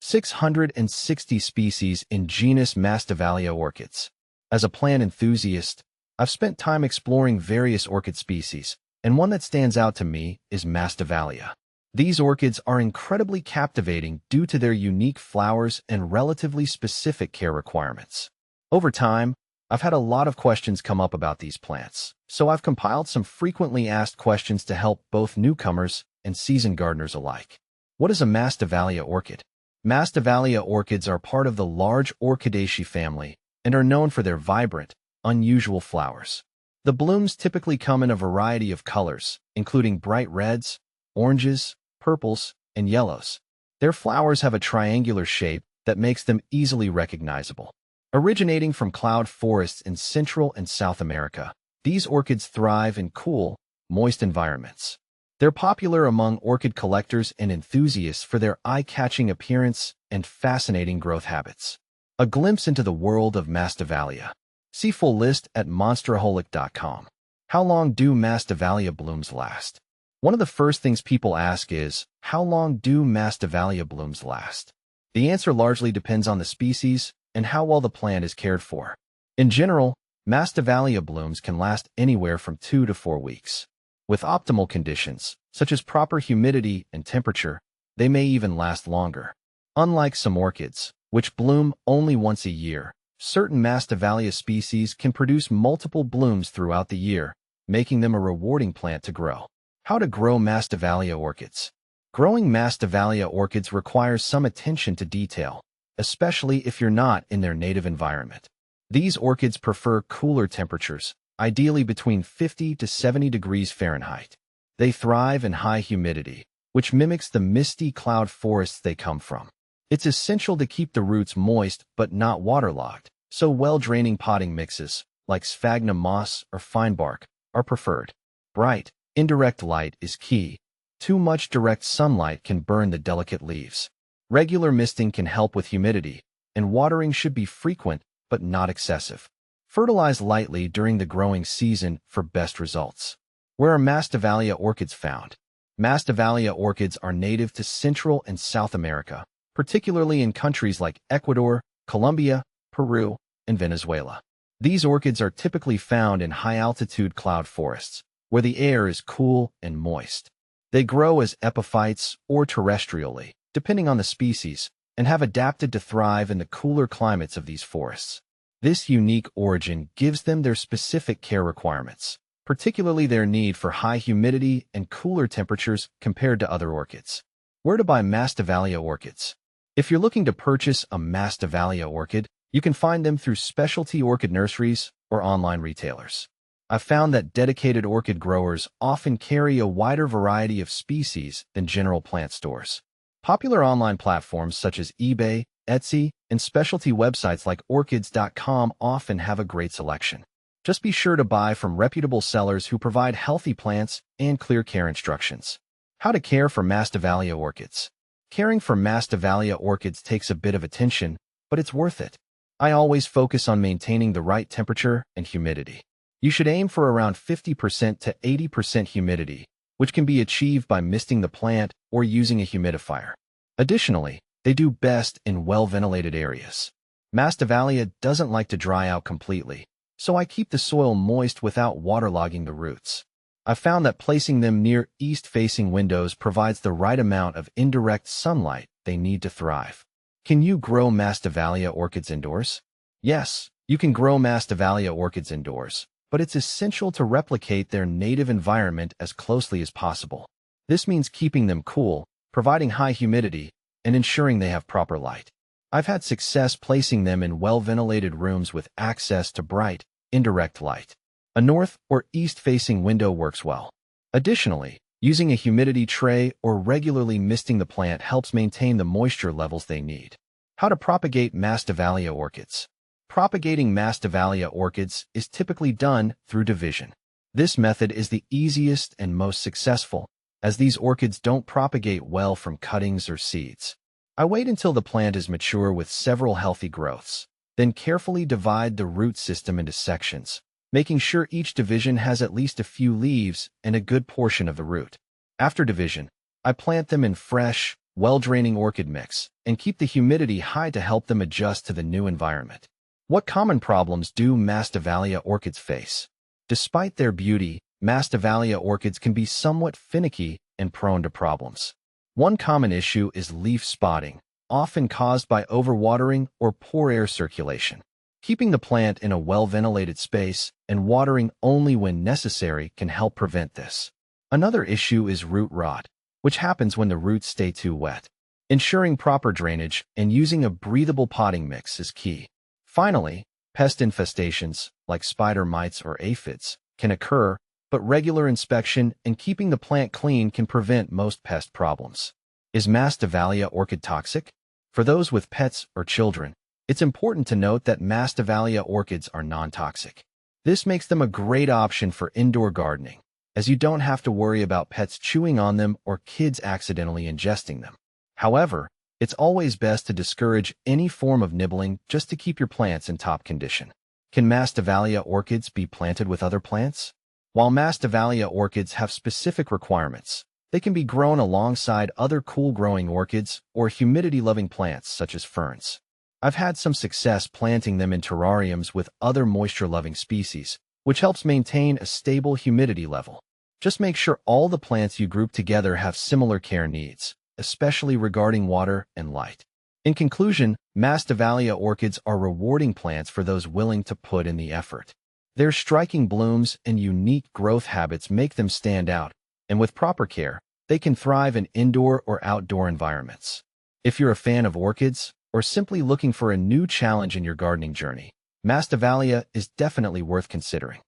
660 species in genus Masdevallia orchids. As a plant enthusiast, I've spent time exploring various orchid species, and one that stands out to me is Masdevallia. These orchids are incredibly captivating due to their unique flowers and relatively specific care requirements. Over time, I've had a lot of questions come up about these plants, so I've compiled some frequently asked questions to help both newcomers and seasoned gardeners alike. What is a Masdevallia orchid? Masdevallia orchids are part of the large Orchidaceae family and are known for their vibrant, unusual flowers. The blooms typically come in a variety of colors, including bright reds, oranges, purples, and yellows. Their flowers have a triangular shape that makes them easily recognizable. Originating from cloud forests in Central and South America, these orchids thrive in cool, moist environments. They're popular among orchid collectors and enthusiasts for their eye-catching appearance and fascinating growth habits. A glimpse into the world of Masdevallia. See full list at monsteraholic.com. How long do Masdevallia blooms last? One of the first things people ask is, how long do Masdevallia blooms last? The answer largely depends on the species and how well the plant is cared for. In general, Masdevallia blooms can last anywhere from 2 to 4 weeks. With optimal conditions, such as proper humidity and temperature, they may even last longer. Unlike some orchids, which bloom only once a year, certain Masdevallia species can produce multiple blooms throughout the year, making them a rewarding plant to grow. How to grow Masdevallia orchids. Growing Masdevallia orchids requires some attention to detail, especially if you're not in their native environment. These orchids prefer cooler temperatures, ideally between 50 to 70 degrees Fahrenheit. They thrive in high humidity, which mimics the misty cloud forests they come from. It's essential to keep the roots moist but not waterlogged, so well-draining potting mixes, like sphagnum moss or fine bark, are preferred. Bright, indirect light is key. Too much direct sunlight can burn the delicate leaves. Regular misting can help with humidity, and watering should be frequent but not excessive. Fertilize lightly during the growing season for best results. Where are Masdevallia orchids found? Masdevallia orchids are native to Central and South America, particularly in countries like Ecuador, Colombia, Peru, and Venezuela. These orchids are typically found in high-altitude cloud forests, where the air is cool and moist. They grow as epiphytes or terrestrially, depending on the species, and have adapted to thrive in the cooler climates of these forests. This unique origin gives them their specific care requirements, particularly their need for high humidity and cooler temperatures compared to other orchids. Where to buy Masdevallia orchids? If you're looking to purchase a Masdevallia orchid, you can find them through specialty orchid nurseries or online retailers. I've found that dedicated orchid growers often carry a wider variety of species than general plant stores. Popular online platforms such as eBay, Etsy, and specialty websites like Orchids.com often have a great selection. Just be sure to buy from reputable sellers who provide healthy plants and clear care instructions. How to care for Masdevallia orchids. Caring for Masdevallia orchids takes a bit of attention, but it's worth it. I always focus on maintaining the right temperature and humidity. You should aim for around 50% to 80% humidity, which can be achieved by misting the plant or using a humidifier. Additionally, they do best in well-ventilated areas. Masdevallia doesn't like to dry out completely, so I keep the soil moist without waterlogging the roots. I've found that placing them near east-facing windows provides the right amount of indirect sunlight they need to thrive. Can you grow Masdevallia orchids indoors? Yes, you can grow Masdevallia orchids indoors, but it's essential to replicate their native environment as closely as possible. This means keeping them cool, providing high humidity, and ensuring they have proper light. I've had success placing them in well-ventilated rooms with access to bright, indirect light. A north or east-facing window works well. Additionally, using a humidity tray or regularly misting the plant helps maintain the moisture levels they need. How to propagate Masdevallia orchids. Propagating Masdevallia orchids is typically done through division. This method is the easiest and most successful, as these orchids don't propagate well from cuttings or seeds. I wait until the plant is mature with several healthy growths, then carefully divide the root system into sections, making sure each division has at least a few leaves and a good portion of the root. After division, I plant them in fresh, well-draining orchid mix, and keep the humidity high to help them adjust to the new environment. What common problems do Masdevallia orchids face? Despite their beauty, Masdevallia orchids can be somewhat finicky and prone to problems. One common issue is leaf spotting, often caused by overwatering or poor air circulation. Keeping the plant in a well-ventilated space and watering only when necessary can help prevent this. Another issue is root rot, which happens when the roots stay too wet. Ensuring proper drainage and using a breathable potting mix is key. Finally, pest infestations, like spider mites or aphids, can occur, but regular inspection and keeping the plant clean can prevent most pest problems. Is Masdevallia orchid toxic? For those with pets or children, it's important to note that Masdevallia orchids are non-toxic. This makes them a great option for indoor gardening, as you don't have to worry about pets chewing on them or kids accidentally ingesting them. However, it's always best to discourage any form of nibbling just to keep your plants in top condition. Can Masdevallia orchids be planted with other plants? While Masdevallia orchids have specific requirements, they can be grown alongside other cool-growing orchids or humidity-loving plants such as ferns. I've had some success planting them in terrariums with other moisture-loving species, which helps maintain a stable humidity level. Just make sure all the plants you group together have similar care needs, especially regarding water and light. In conclusion, Masdevallia orchids are rewarding plants for those willing to put in the effort. Their striking blooms and unique growth habits make them stand out, and with proper care, they can thrive in indoor or outdoor environments. If you're a fan of orchids, or simply looking for a new challenge in your gardening journey, Masdevallia is definitely worth considering.